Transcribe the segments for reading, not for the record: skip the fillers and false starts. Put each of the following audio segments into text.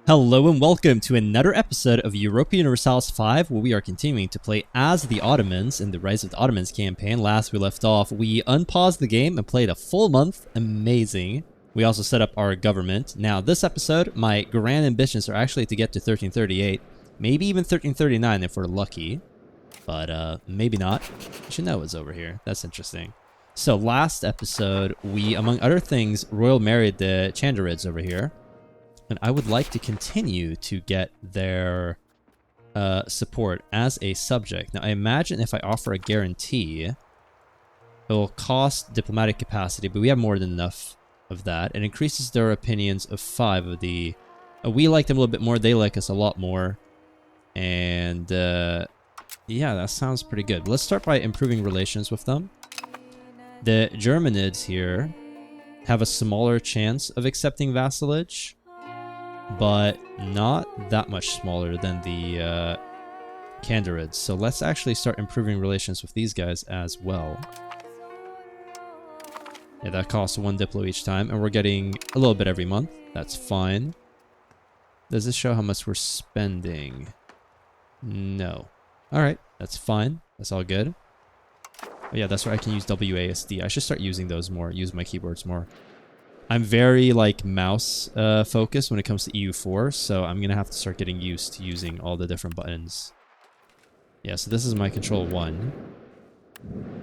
Hello and welcome to another episode of Europa Universalis 5, where we are continuing to play as the Ottomans in the Rise of the Ottomans campaign. Last we left off, we unpaused the game and played a full month. Amazing. We also set up our government. Now, this episode, my grand ambitions are actually to get to 1338, maybe even 1339 if we're lucky, but maybe not. I should know what's over here. That's interesting. So last episode, we, among other things, royal married the Chanderids over here. And I would like to continue to get their support as a subject. Now, I imagine if I offer a guarantee, it will cost diplomatic capacity, but we have more than enough of that. It increases their opinions of 5 of the... we like them a little bit more, they like us a lot more. And yeah, that sounds pretty good. Let's start by improving relations with them. The Germanids here have a smaller chance of accepting vassalage, but not that much smaller than the Candarids. So let's actually start improving relations with these guys as well. Yeah, that costs 1 diplo each time, and we're getting a little bit every month. That's fine. Does this show how much we're spending? No. Alright, that's fine. That's all good. Oh yeah, that's right, I can use WASD. I should start using those more, use my keyboards more. I'm very, like, mouse focused when it comes to EU4, so I'm going to have to start getting used to using all the different buttons. Yeah, so this is my control 1.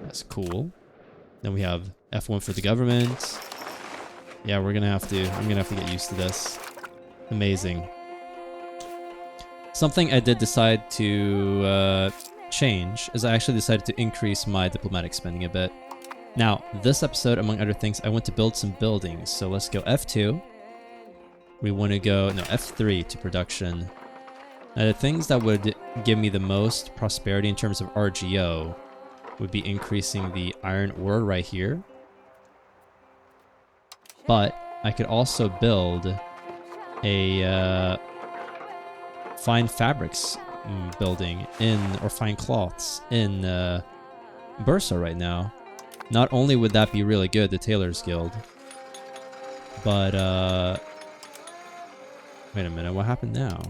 That's cool. Then we have F1 for the government. Yeah, I'm going to have to get used to this. Amazing. Something I did decide to change is I actually decided to increase my diplomatic spending a bit. Now, this episode, among other things, I want to build some buildings. So let's go F2. We want to go, no, F3 to production. Now, the things that would give me the most prosperity in terms of RGO would be increasing the iron ore right here. But I could also build a fine fabrics building in, or fine cloths in Bursa right now. Not only would that be really good, the Tailors Guild, but, wait a minute, what happened now?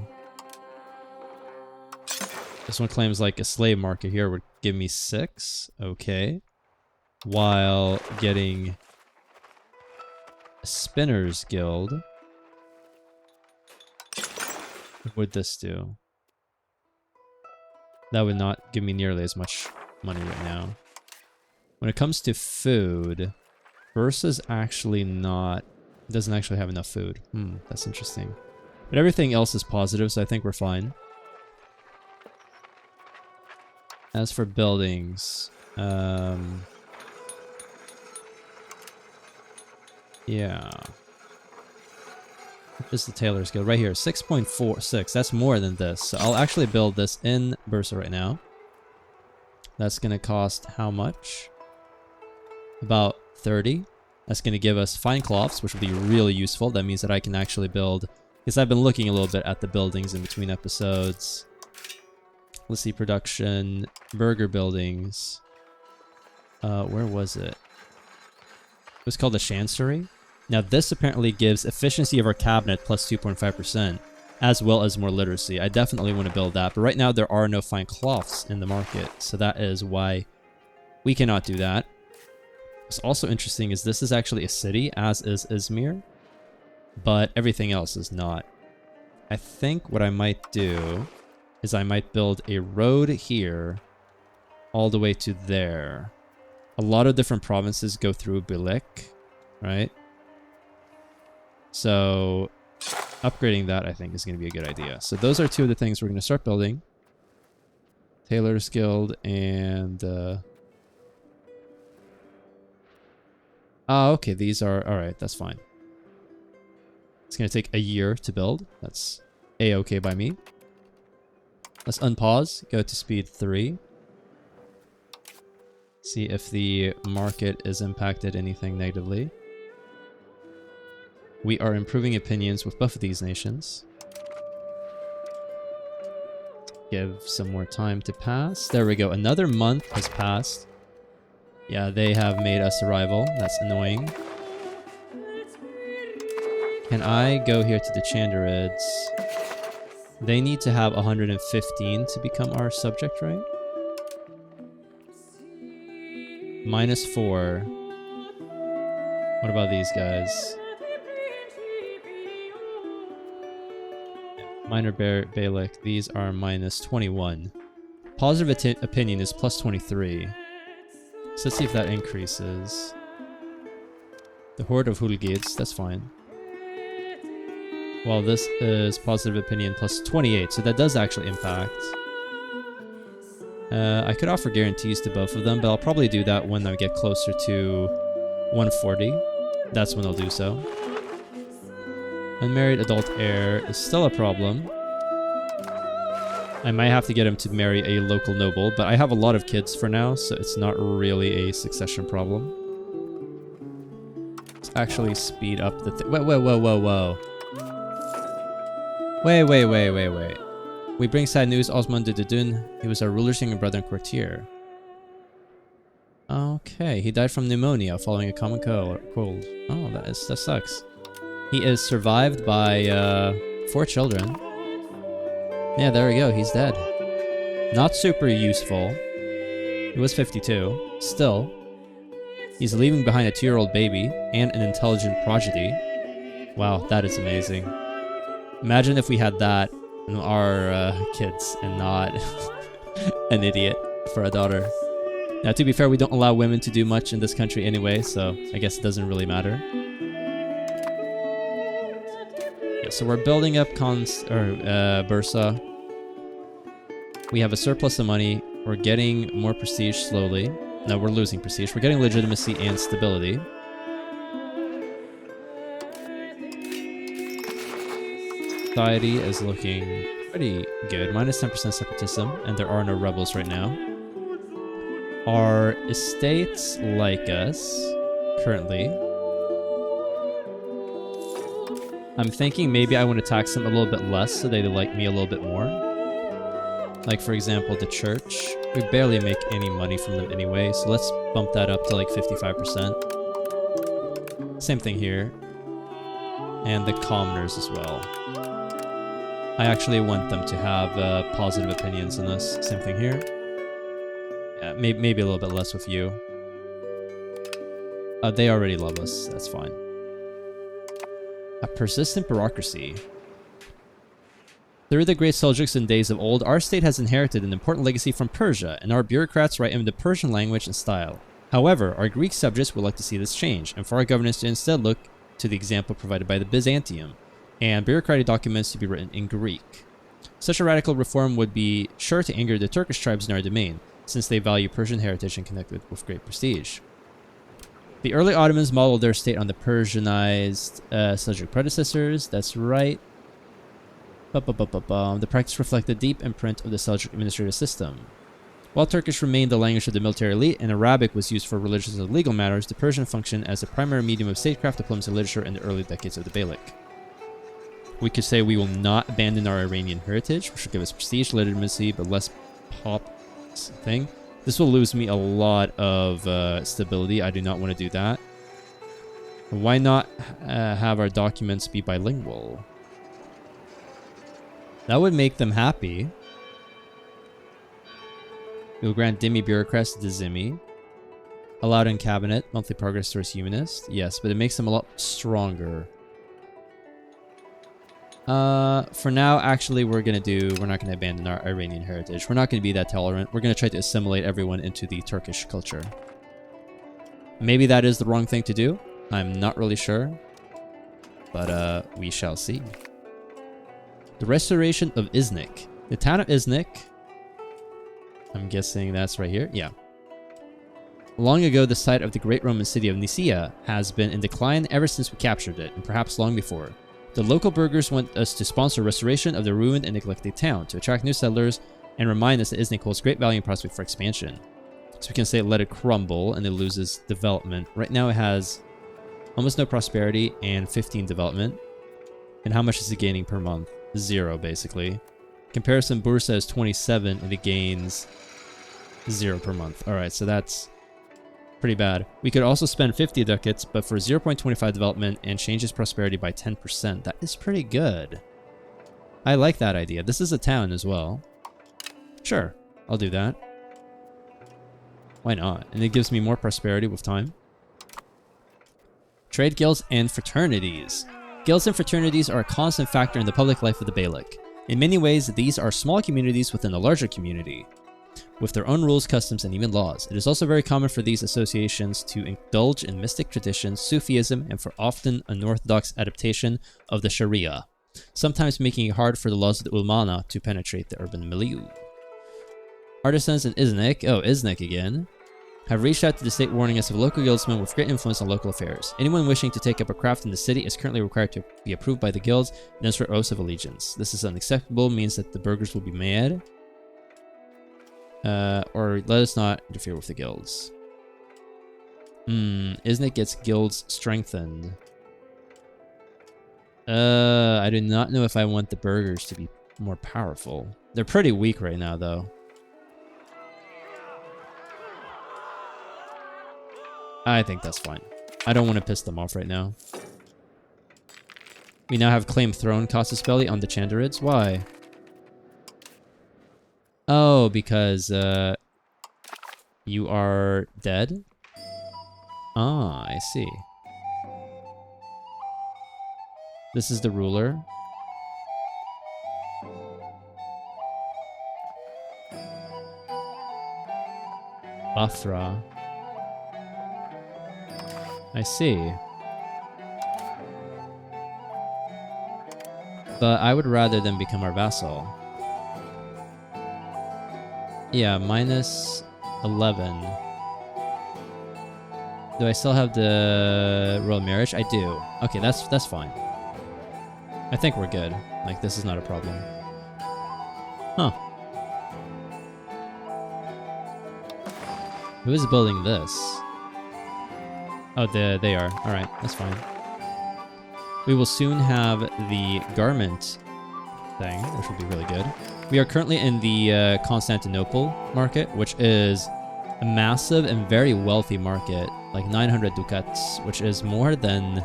This one claims like a slave market here would give me 6, okay. While getting a Spinners Guild, what would this do? That would not give me nearly as much money right now. When it comes to food, Bursa's actually not... doesn't actually have enough food. That's interesting. But everything else is positive, so I think we're fine. As for buildings... yeah. What is the Tailors Guild? Right here, 6.46. That's more than this. So I'll actually build this in Bursa right now. That's going to cost how much? About 30. That's going to give us fine cloths, which will be really useful. That means that I can actually build, because I've been looking a little bit at the buildings in between episodes. Let's see, production, burger buildings. Where was it? It was called the Chancery. Now this apparently gives efficiency of our cabinet plus 2.5%, as well as more literacy. I definitely want to build that, but right now there are no fine cloths in the market, so that is why we cannot do that. What's also interesting is this is actually a city, as is Izmir, but everything else is not. I think what I might do is I might build a road here all the way to there. A lot of different provinces go through Bilek, right? So upgrading that, I think, is going to be a good idea. So those are 2 of the things we're going to start building. Tailors Guild and... oh, okay, these are... alright, that's fine. It's going to take a year to build. That's a-okay by me. Let's unpause, go to speed 3. See if the market is impacted anything negatively. We are improving opinions with both of these nations. Give some more time to pass. There we go. Another month has passed. Yeah, they have made us a rival. That's annoying. Can I go here to the Chanderids? They need to have 115 to become our subject, right? -4. What about these guys? Minor Beylik. These are -21. Positive opinion is +23. So let's see if that increases. The Horde of Hulgids, that's fine. Well, this is positive opinion +28, so that does actually impact. I could offer guarantees to both of them, but I'll probably do that when I get closer to 140. That's when I'll do so. Unmarried adult heir is still a problem. I might have to get him to marry a local noble, but I have a lot of kids for now, so it's not really a succession problem. Let's actually speed up the thing. Whoa. Wait. We bring sad news, Osman de Dudun. He was our ruler's younger brother and courtier. Okay, he died from pneumonia following a common cold. Oh, that sucks. He is survived by 4 children. Yeah, there we go. He's dead. Not super useful. He was 52. Still, he's leaving behind a 2-year-old baby and an intelligent progeny. Wow, that is amazing. Imagine if we had that in our kids and not an idiot for a daughter. Now, to be fair, we don't allow women to do much in this country anyway, so I guess it doesn't really matter. So we're building up Bursa. We have a surplus of money. We're getting more prestige slowly. No, we're losing prestige. We're getting legitimacy and stability. Society is looking pretty good. -10% separatism, and there are no rebels right now. Our estates like us currently. I'm thinking maybe I want to tax them a little bit less so they like me a little bit more. Like, for example, the church. We barely make any money from them anyway, so let's bump that up to like 55%. Same thing here. And the commoners as well. I actually want them to have positive opinions on us. Same thing here. Yeah, maybe a little bit less with you. They already love us. That's fine. A persistent bureaucracy. Through the great Seljuks in days of old, our state has inherited an important legacy from Persia, and our bureaucrats write in the Persian language and style. However, our Greek subjects would like to see this change, and for our governance to instead look to the example provided by the Byzantium, and bureaucratic documents to be written in Greek. Such a radical reform would be sure to anger the Turkish tribes in our domain, since they value Persian heritage and connect with great prestige. The early Ottomans modeled their state on the Persianized Seljuk predecessors. That's right. The practice reflected the deep imprint of the Seljuk administrative system. While Turkish remained the language of the military elite and Arabic was used for religious and legal matters, the Persian functioned as a primary medium of statecraft, diplomacy, and literature in the early decades of the Beylik. We could say we will not abandon our Iranian heritage, which will give us prestige, legitimacy, but less pop thing. This will lose me a lot of stability. I do not want to do that. Why not have our documents be bilingual? That would make them happy. We'll grant Dhimmi bureaucrats to Zimmi. Allowed in cabinet, monthly progress towards humanist. Yes, but it makes them a lot stronger. For now, actually, we're not gonna abandon our Iranian heritage. We're not gonna be that tolerant. We're gonna try to assimilate everyone into the Turkish culture. Maybe that is the wrong thing to do. I'm not really sure. But, we shall see. The restoration of Iznik. The town of Iznik. I'm guessing that's right here. Yeah. Long ago, the site of the great Roman city of Nicaea has been in decline ever since we captured it, and perhaps long before. The local burghers want us to sponsor restoration of the ruined and neglected town to attract new settlers and remind us that Iznik holds great value and prospect for expansion. So we can say let it crumble and it loses development. Right now it has almost no prosperity and 15 development. And how much is it gaining per month? 0, basically. Comparison, Bursa is 27 and it gains 0 per month. Alright, so that's Pretty bad. We could also spend 50 ducats, but for 0.25 development and change his prosperity by 10%. That is pretty good. I like that idea. This is a town as well. Sure, I'll do that. Why not? And it gives me more prosperity with time. Trade guilds and fraternities. Guilds and fraternities are a constant factor in the public life of the Beylik. In many ways, these are small communities within a larger community, with their own rules, customs, and even laws. It is also very common for these associations to indulge in mystic traditions, Sufism, and for often unorthodox adaptation of the Sharia, sometimes making it hard for the laws of the Ulmana to penetrate the urban milieu. Artisans in Iznik, oh, Iznik again, have reached out to the state warning us of local guildsmen with great influence on local affairs. Anyone wishing to take up a craft in the city is currently required to be approved by the guilds and answer oaths of allegiance. This is unacceptable, means that the burghers will be mad. Or let us not interfere with the guilds. Iznik gets guilds strengthened. I do not know if I want the burghers to be more powerful. They're pretty weak right now, though. I think that's fine. I don't want to piss them off right now. We now have claim throne Casus Belli on the Chanderids. Why? Oh, because you are dead? Ah, I see. This is the ruler. Bafra. I see. But I would rather them become our vassal. Yeah, minus 11. Do I still have the royal marriage? I do. Okay, that's fine. I think we're good. Like, this is not a problem. Huh. Who is building this? Oh, they are. Alright, that's fine. We will soon have the garment thing, which will be really good. We are currently in the Constantinople market, which is a massive and very wealthy market, like 900 ducats, which is more than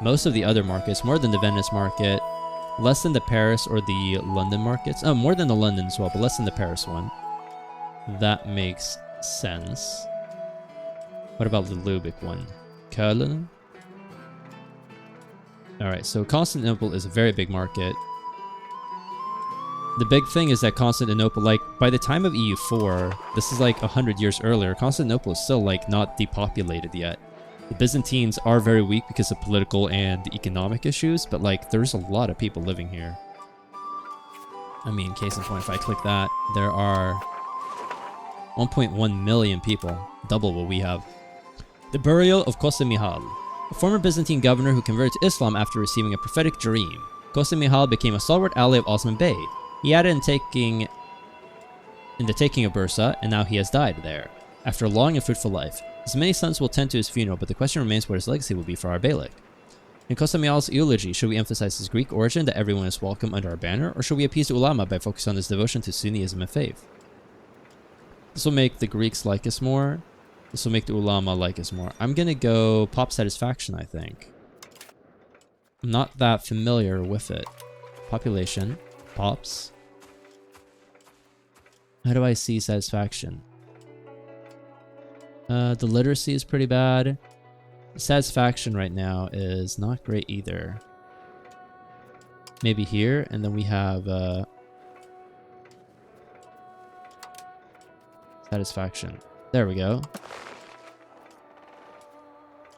most of the other markets, more than the Venice market, less than the Paris or the London markets. Oh, more than the London as well, but less than the Paris one. That makes sense. What about the Lubeck one? Köln? Alright, so Constantinople is a very big market. The big thing is that Constantinople, like, by the time of EU4, this is like 100 years earlier, Constantinople is still, like, not depopulated yet. The Byzantines are very weak because of political and economic issues, but, like, there's a lot of people living here. I mean, case in point, if I click that, there are 1.1 million people, double what we have. The burial of Kosa Mihal, a former Byzantine governor who converted to Islam after receiving a prophetic dream. Kosa Mihal became a stalwart ally of Osman Bey. He added in the taking of Bursa, and now he has died there, after a long and fruitful life. His many sons will tend to his funeral, but the question remains what his legacy will be for our Beylik. In Kosa Mihal's eulogy, should we emphasize his Greek origin, that everyone is welcome under our banner, or should we appease the ulama by focusing on his devotion to Sunnism and faith? This will make the Greeks like us more. This will make the ulama like us more. I'm gonna go pop satisfaction, I think. I'm not that familiar with it. Population. Pops. How do I see satisfaction? The literacy is pretty bad. Satisfaction right now is not great either. Maybe here, and then we have satisfaction. There we go.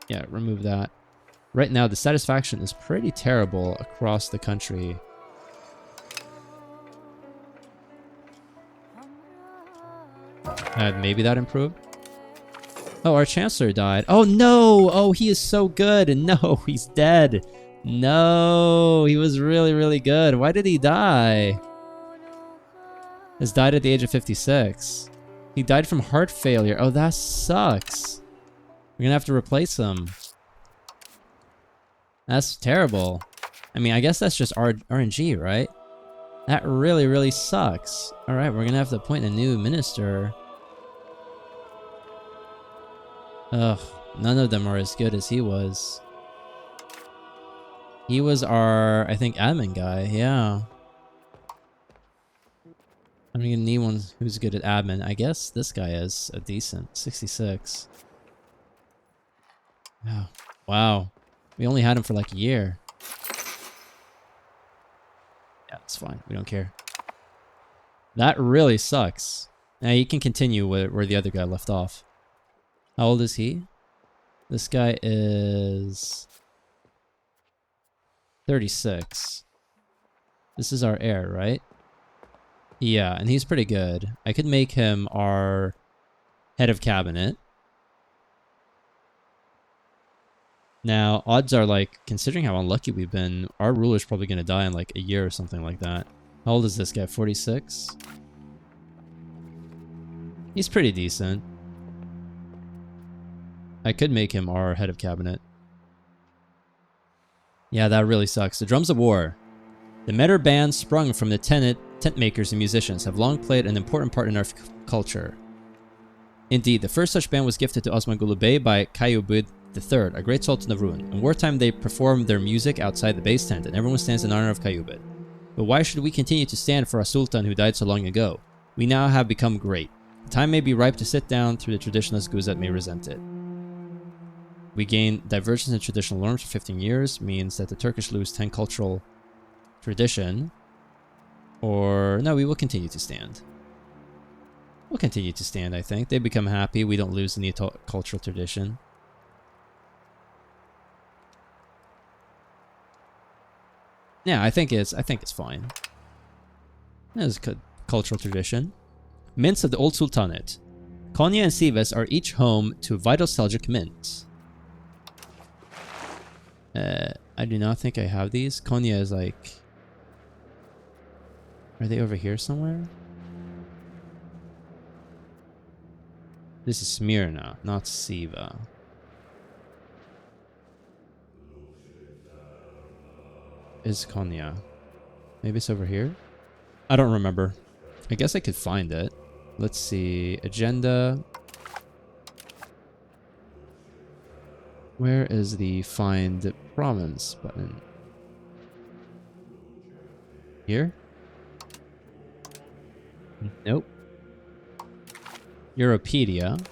Yeah, remove that. Right now, the satisfaction is pretty terrible across the country. Maybe that improved. Oh, our Chancellor died. Oh, no! Oh, he is so good. No, he's dead. No, he was really, really good. Why did he die? He's died at the age of 56. He died from heart failure. Oh, that sucks. We're gonna have to replace him. That's terrible. I mean, I guess that's just RNG, right? That really, really sucks. Alright, we're gonna have to appoint a new minister. Ugh, none of them are as good as he was. He was our, I think, admin guy, yeah. I'm gonna need one who's good at admin. I guess this guy is a decent 66. Oh, wow. We only had him for like a year. Yeah, it's fine. We don't care. That really sucks. Now you can continue where the other guy left off. How old is he? This guy is 36. This is our heir, right? Yeah, and he's pretty good. I could make him our head of cabinet. Now, odds are like, considering how unlucky we've been, our ruler's probably going to die in like a year or something like that. How old is this guy? 46? He's pretty decent. I could make him our head of cabinet. Yeah, that really sucks. The drums of war. The Metter band sprung from the tent makers and musicians have long played an important part in our culture. Indeed, the first such band was gifted to Osman Gulu Bey by Kayubid III, a great sultan of Rouen. In wartime, they perform their music outside the base tent, and everyone stands in honor of Kayubid. But why should we continue to stand for a sultan who died so long ago? We now have become great. The time may be ripe to sit down through the traditionalist goose that may resent it. We gain divergence in traditional norms for 15 years, means that the Turkish lose 10 cultural tradition. Or, no, we will continue to stand. We'll continue to stand, I think. They become happy. We don't lose any cultural tradition. Yeah, I think it's fine. There's cultural tradition. Mints of the Old Sultanate. Konya and Sivas are each home to vital Seljuk mints. I do not think I have these. Konya is like... Are they over here somewhere? This is Smyrna, not Siva. Is Konya. Maybe it's over here? I don't remember. I guess I could find it. Let's see. Agenda. Where is the find province button? Here? Nope. Europedia.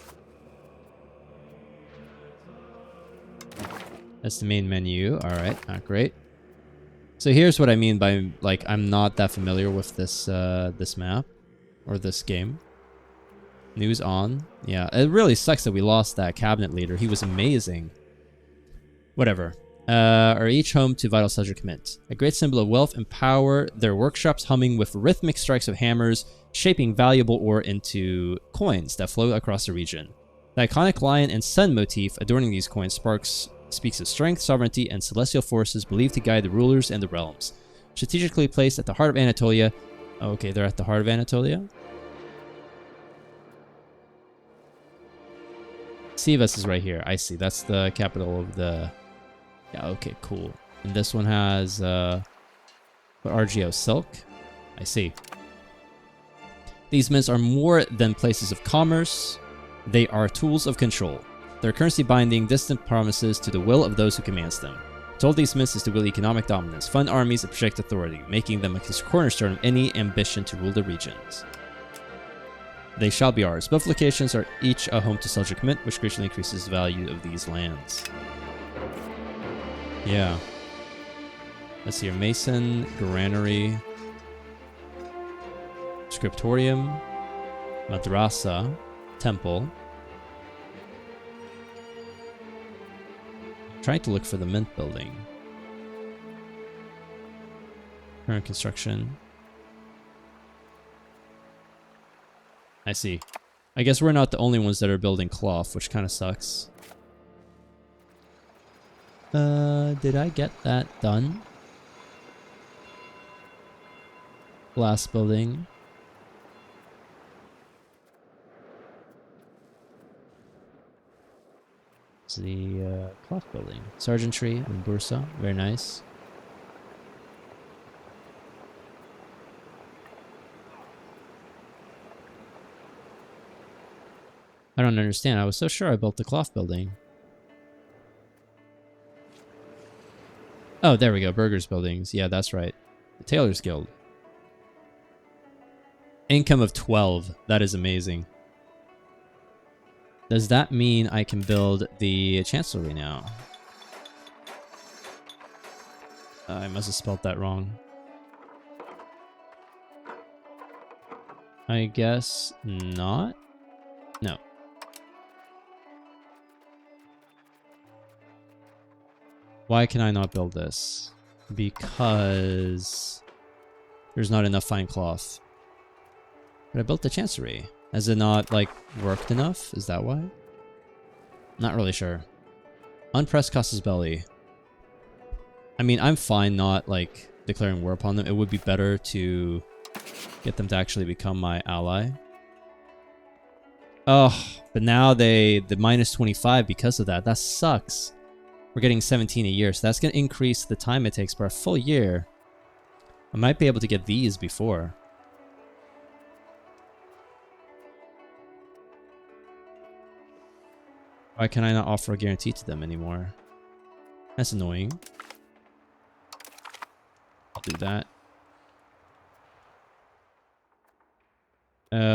That's the main menu. Alright, not great. So here's what I mean by, like, I'm not that familiar with this this map. Or this game. News on. Yeah, it really sucks that we lost that cabinet leader. He was amazing. Whatever. Are each home to vital Seljuk mint. A great symbol of wealth and power, their workshops humming with rhythmic strikes of hammers, shaping valuable ore into coins that flow across the region. The iconic lion and sun motif adorning these coins speaks of strength, sovereignty, and celestial forces believed to guide the rulers and the realms. Strategically placed at the heart of Anatolia. Oh, okay, they're at the heart of Anatolia. Sivas is right here. I see. That's the capital of the... Yeah, okay, cool. And this one has... RGO Silk. I see. These mints are more than places of commerce. They are tools of control. Their currency binding distant promises to the will of those who commands them. To hold these mints is to will economic dominance, fund armies, and project authority, making them a cornerstone of any ambition to rule the regions. They shall be ours. Both locations are each a home to Seljuk mint, which greatly increases the value of these lands. Yeah. Let's see here. Mason, Granary, Scriptorium, Madrasa, Temple. I'm trying to look for the mint building. Current construction. I see. I guess we're not the only ones that are building cloth, which kind of sucks. Did I get that done? Glass building. It's the cloth building. Sergeantry and Bursa. Very nice. I don't understand. I was so sure I built the cloth building. Oh, there we go. Burgers buildings. Yeah, that's right. The Tailors Guild. Income of 12. That is amazing. Does that mean I can build the Chancellery now? I must have spelled that wrong. I guess not? No. Why can I not build this? Because there's not enough fine cloth. But I built the Chancery. Has it not, like, worked enough? Is that why? Not really sure. Unpressed Costas Belli. I mean, I'm fine not, like, declaring war upon them. It would be better to get them to actually become my ally. Oh, but now the minus 25 because of that. That sucks. We're getting 17 a year, so that's going to increase the time it takes for a full year. I might be able to get these before. Why can I not offer a guarantee to them anymore? That's annoying. I'll do that.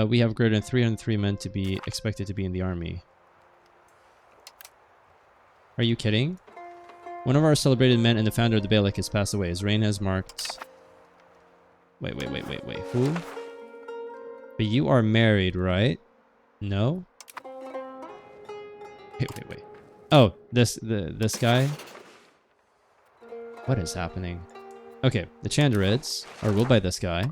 We have greater than 303 men to be expected to be in the army. Are you kidding? One of our celebrated men and the founder of the Beylik has passed away. His reign has marked... Wait. Who? But you are married, right? No? Wait. Oh, this guy? What is happening? Okay, the Chanderids are ruled by this guy.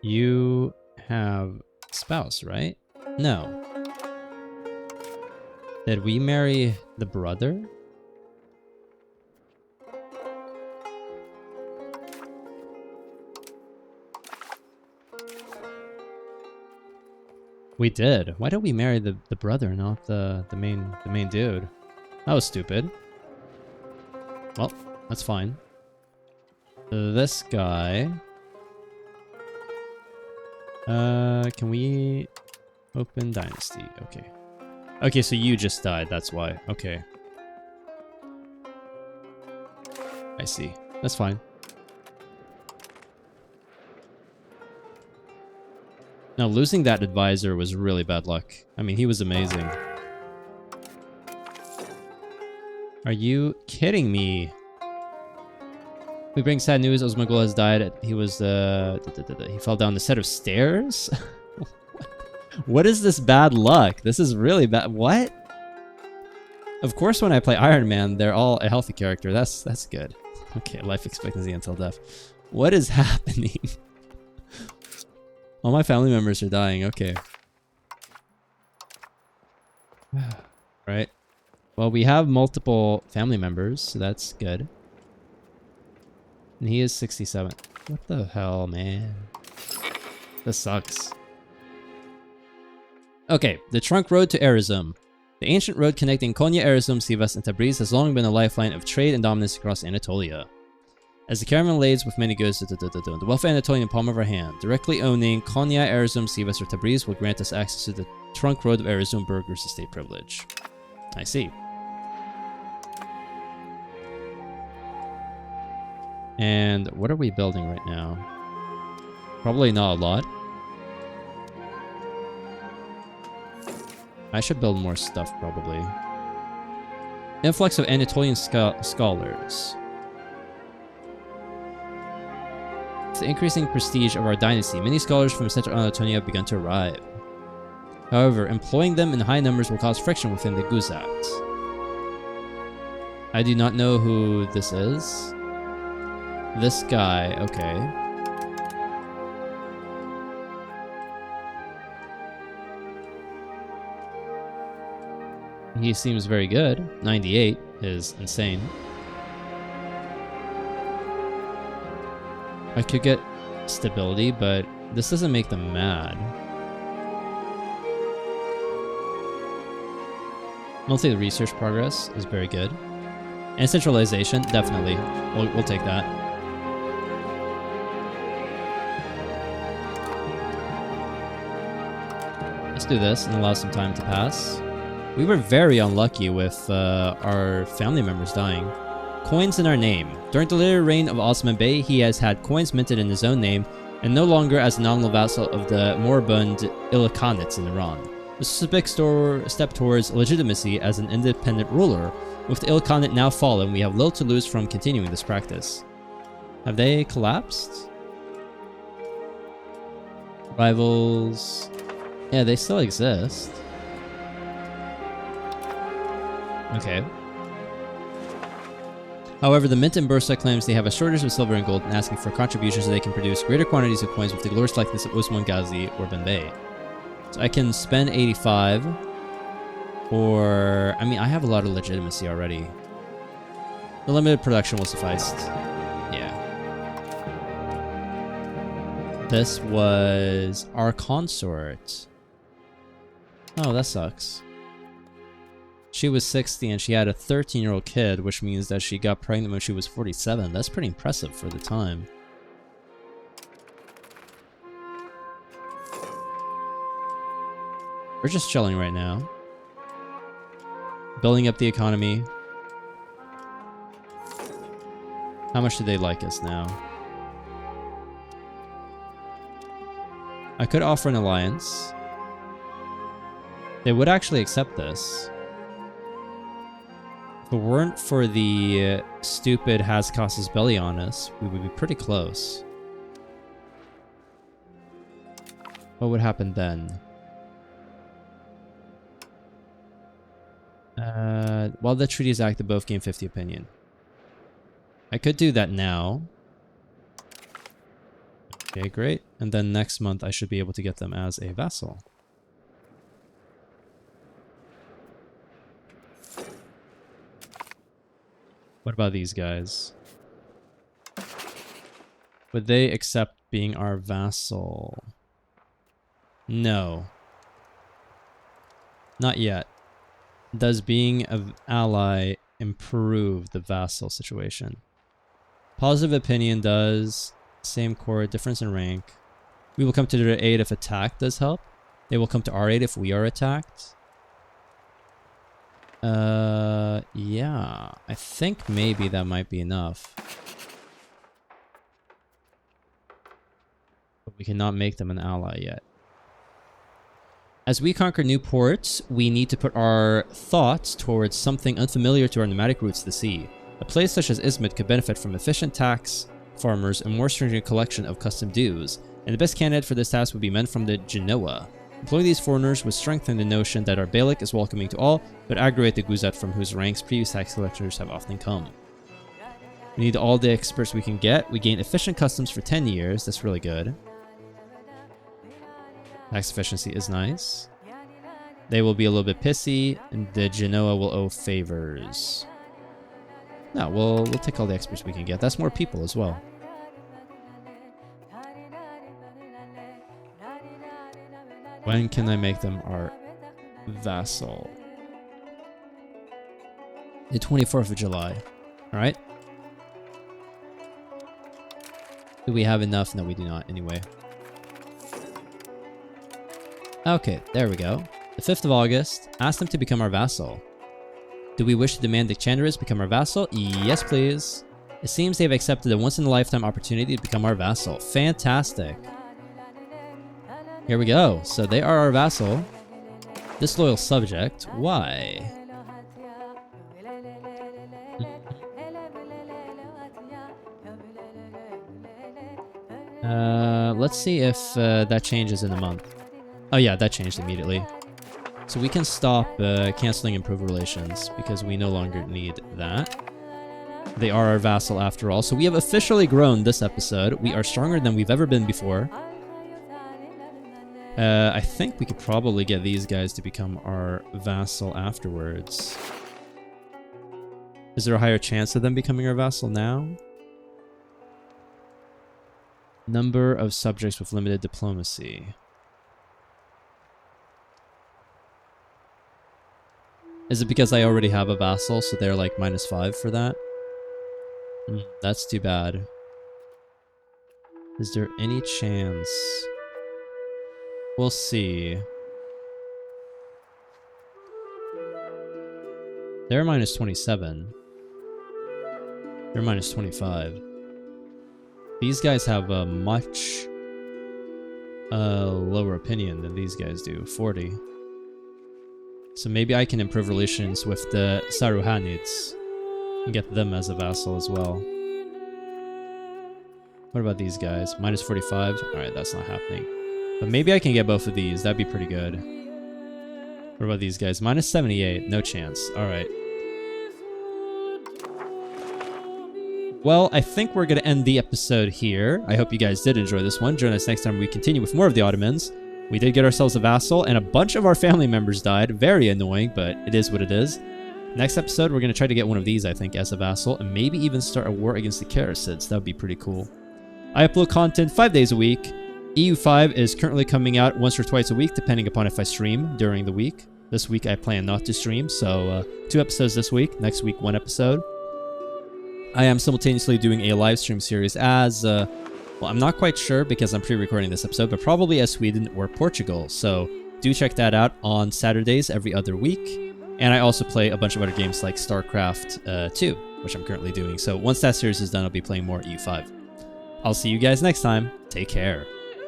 You have a spouse, right? No. Did we marry the brother? We did. Why did we marry the brother, not the main dude? That was stupid. Well, that's fine. This guy. Can we open Dynasty? Okay. Okay, so you just died, that's why. Okay. I see. That's fine. Now, losing that advisor was really bad luck. I mean, he was amazing. Are you kidding me? We bring sad news. Osmagul has died. He was, he fell down the set of stairs? What is this bad luck? This is really bad. What? Of course, when I play Iron Man, they're all a healthy character. That's good. Okay, life expectancy until death. What is happening? All my family members are dying. Okay. Right. Well, we have multiple family members, so that's good. And he is 67. What the hell, man? This sucks. Okay, the trunk road to Erzurum. The ancient road connecting Konya, Erzurum, Sivas, and Tabriz has long been a lifeline of trade and dominance across Anatolia. As the caravan lades with many goods, the wealth of Anatolia in the palm of our hand, directly owning Konya, Erzurum, Sivas, or Tabriz will grant us access to the trunk road of Erzurum burghers' estate privilege. I see. And what are we building right now? Probably not a lot. I should build more stuff, probably. Influx of Anatolian scholars. With the increasing prestige of our dynasty, many scholars from central Anatolia have begun to arrive. However, employing them in high numbers will cause friction within the Guzat. I do not know who this is. This guy, okay. He seems very good. 98 is insane. I could get stability, but this doesn't make them mad. Monthly research progress is very good. And centralization, definitely. We'll take that. do this and allow some time to pass. We were very unlucky with our family members dying. Coins in our name. During the later reign of Osman Bey, he has had coins minted in his own name and no longer as a nominal vassal of the moribund Ilakhanates in Iran. This is a big step towards legitimacy as an independent ruler. With the Ilkhanate now fallen, we have little to lose from continuing this practice. Have they collapsed? Rivals... Yeah, they still exist. Okay. However, the Mint in Bursa claims they have a shortage of silver and gold and asking for contributions so they can produce greater quantities of coins with the glorious likeness of Osman Ghazi or Ben Bey. So I can spend 85, or... I mean, I have a lot of legitimacy already. The limited production will suffice. Yeah. This was our consort. Oh, that sucks. She was 60 and she had a 13-year-old kid, which means that she got pregnant when she was 47. That's pretty impressive for the time. We're just chilling right now. Building up the economy. How much do they like us now? I could offer an alliance. They would actually accept this. If it weren't for the stupid Has-Casus Belli on us, we would be pretty close. What would happen then? While the treaty is active, both gain 50 opinion. I could do that now. Okay, great. And then next month I should be able to get them as a vassal. What about these guys? Would they accept being our vassal? No. Not yet. Does being an ally improve the vassal situation? Positive opinion does. Same core, difference in rank. We will come to their aid if attack does help. They will come to our aid if we are attacked. Yeah. I think maybe that might be enough. But we cannot make them an ally yet. As we conquer new ports, we need to put our thoughts towards something unfamiliar to our nomadic roots, the sea. A place such as Iznik could benefit from efficient tax farmers and more stringent collection of custom dues, and the best candidate for this task would be men from the Genoa. Employing these foreigners would strengthen the notion that our Beylik is welcoming to all, but aggravate the Guzat from whose ranks previous tax collectors have often come. We need all the experts we can get. We gain efficient customs for 10 years. That's really good. Tax efficiency is nice. They will be a little bit pissy, and the Genoa will owe favors. No, we'll take all the experts we can get. That's more people as well. When can I make them our vassal? The 24th of July. Alright. Do we have enough? No, we do not anyway. Okay, there we go. The 5th of August. Ask them to become our vassal. Do we wish to demand the Chandra's become our vassal? Yes, please. It seems they've accepted a once-in-a-lifetime opportunity to become our vassal. Fantastic. Here we go. So they are our vassal. Disloyal subject. Why? Let's see if that changes in a month. Oh yeah, that changed immediately. So we can stop canceling improved relations because we no longer need that. They are our vassal after all. So we have officially grown this episode. We are stronger than we've ever been before. I think we could probably get these guys to become our vassal afterwards. Is there a higher chance of them becoming our vassal now? Number of subjects with limited diplomacy. Is it because I already have a vassal, so they're like -5 for that? That's too bad. Is there any chance? We'll see. They're minus 27. They're minus 25. These guys have a much lower opinion than these guys do, 40. So maybe I can improve relations with the Saruhanids and get them as a vassal as well. What about these guys? Minus 45? Alright, that's not happening. But maybe I can get both of these. That'd be pretty good. What about these guys? Minus 78. No chance. Alright. Well, I think we're going to end the episode here. I hope you guys did enjoy this one. Join us next time we continue with more of the Ottomans. We did get ourselves a vassal, and a bunch of our family members died. Very annoying, but it is what it is. Next episode, we're going to try to get one of these, I think, as a vassal, and maybe even start a war against the Karasids. That would be pretty cool. I upload content 5 days a week. EU5 is currently coming out once or twice a week, depending upon if I stream during the week. This week, I plan not to stream, so 2 episodes this week. Next week, 1 episode. I am simultaneously doing a live stream series as, well, I'm not quite sure because I'm pre-recording this episode, but probably as Sweden or Portugal. So do check that out on Saturdays every other week. And I also play a bunch of other games like StarCraft 2, which I'm currently doing. So once that series is done, I'll be playing more EU5. I'll see you guys next time. Take care.